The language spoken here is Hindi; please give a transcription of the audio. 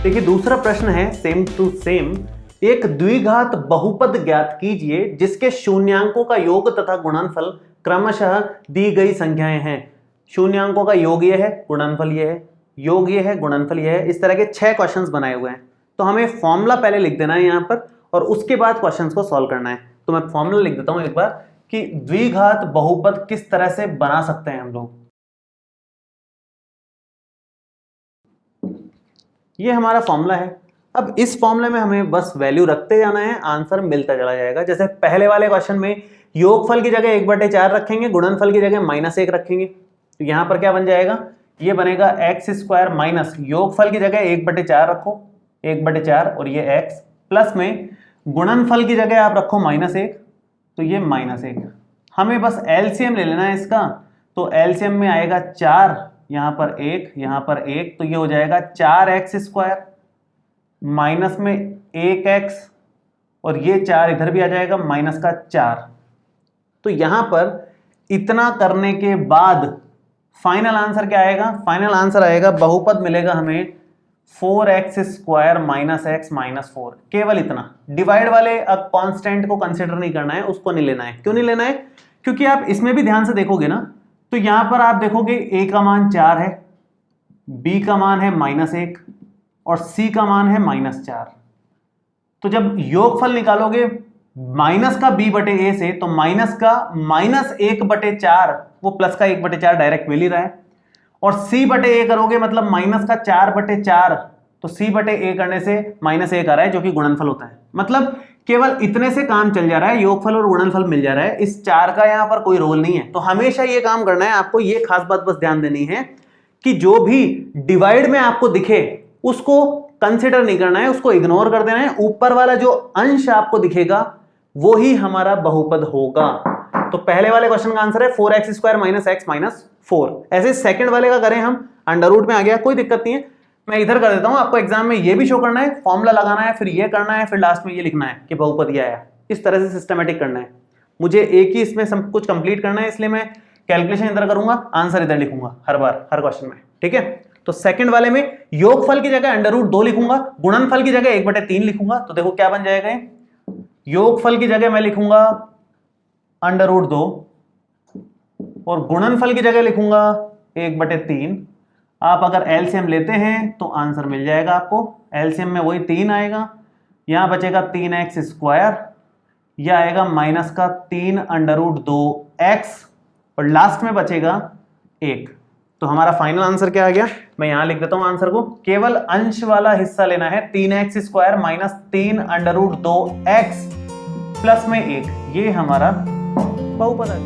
देखिए दूसरा प्रश्न है सेम टू सेम, एक द्विघात बहुपद ज्ञात कीजिए जिसके शून्यांकों का योग तथा गुणनफल क्रमशः दी गई संख्याएं हैं। शून्यांकों का योग ये है, गुणनफल ये है, योग ये है, गुणनफल ये है। इस तरह के 6 क्वेश्चंस बनाए हुए हैं। तो हमें फॉर्मूला पहले लिख देना है यहाँ पर और उसके बाद क्वेश्चंस को सॉल्व करना है। तो मैं फॉर्मूला लिख देता हूं एक बार कि द्विघात बहुपद किस तरह से बना सकते हैं हम लोग। ये हमारा फॉर्मूला है। अब इस फॉर्मूले में हमें बस वैल्यू रखते जाना है, आंसर मिलता चला जाएगा। जैसे पहले वाले क्वेश्चन में योगफल की जगह 1/4 रखेंगे, गुणनफल की जगह -1 रखेंगे। तो यहां पर क्या बन जाएगा, ये बनेगा x² माइनस योगफल की जगह 1/4 रखो 1/4 और ये x प्लस में गुणनफल की जगह आप रखो -1 तो ये -1। हमें बस एलसीएम ले लेना है इसका। तो एलसीएम में आएगा 4, यहां पर 1, यहां पर 1, तो ये हो जाएगा 4x² माइनस में 1x और ये 4 इधर भी आ जाएगा -4। तो यहां पर इतना करने के बाद फाइनल आंसर क्या आएगा, फाइनल आंसर आएगा बहुपद मिलेगा हमें 4x² माइनस x माइनस 4। केवल इतना। डिवाइड वाले अब कांस्टेंट को कंसीडर नहीं करना है, उसको नहीं लेना है। क्यों नहीं लेना है, क्योंकि आप इसमें भी ध्यान से देखोगे ना तो यहां पर आप देखोगे a का मान 4 है, b का मान है -1 और c का मान है -4। तो जब योगफल निकालोगे माइनस का b बटे a से तो माइनस का -1/4 वो प्लस का 1/4 डायरेक्ट मिल ही रहा है और c बटे a करोगे मतलब माइनस का 4/4 तो c बटे a करने से -1 आ रहा है जो कि गुणनफल होता है। मतलब केवल इतने से काम चल जा रहा है, योगफल और गुणनफल मिल जा रहा है। इस 4 का यहां पर कोई रोल नहीं है। तो हमेशा ये काम करना है आपको। ये खास बात बस ध्यान देनी है कि जो भी डिवाइड में आपको दिखे उसको कंसिडर नहीं करना है, उसको इग्नोर कर देना है। ऊपर वाला जो अंश आपको दिखेगा वो ही हमारा बहुपद होगा। तो पहले वाले क्वेश्चन का आंसर है 4x² माइनस x माइनस 4। ऐसे सेकंड वाले का करें हम, अंडर रूट में आ गया, कोई दिक्कत नहीं है। मैं इधर कर देता हूं, आपको एग्जाम में ये भी शो करना है, फॉर्मूला लगाना है, फिर ये करना है, फिर लास्ट में ये लिखना है कि बहुपद ये आया। इस तरह से सिस्टमेटिक करना है। मुझे एक ही इसमें सब कुछ कंप्लीट करना है, इसलिए मैं कैलकुलेशन इधर करूंगा, आंसर इधर लिखूंगा हर बार हर क्वेश्चन में। ठीक है, तो सेकंड वाले में योगफल की जगह √2 लिखूंगा, गुणनफल की जगह 1/3 लिखूंगा। तो देखो क्या बन जाएगा, योगफल की जगह मैं लिखूंगा √2 और गुणनफल की जगह लिखूंगा 1/3। आप अगर एलसीएम लेते हैं तो आंसर मिल जाएगा आपको। एलसीएम में वही 3 आएगा, यहां बचेगा 3x², यह आएगा माइनस का 3√2x और लास्ट में बचेगा 1। तो हमारा फाइनल आंसर क्या आ गया, मैं यहां लिख देता हूं आंसर को। केवल अंश वाला हिस्सा लेना है, 3x² माइनस 3√2x प्लस में 1, ये हमारा बहुपद है।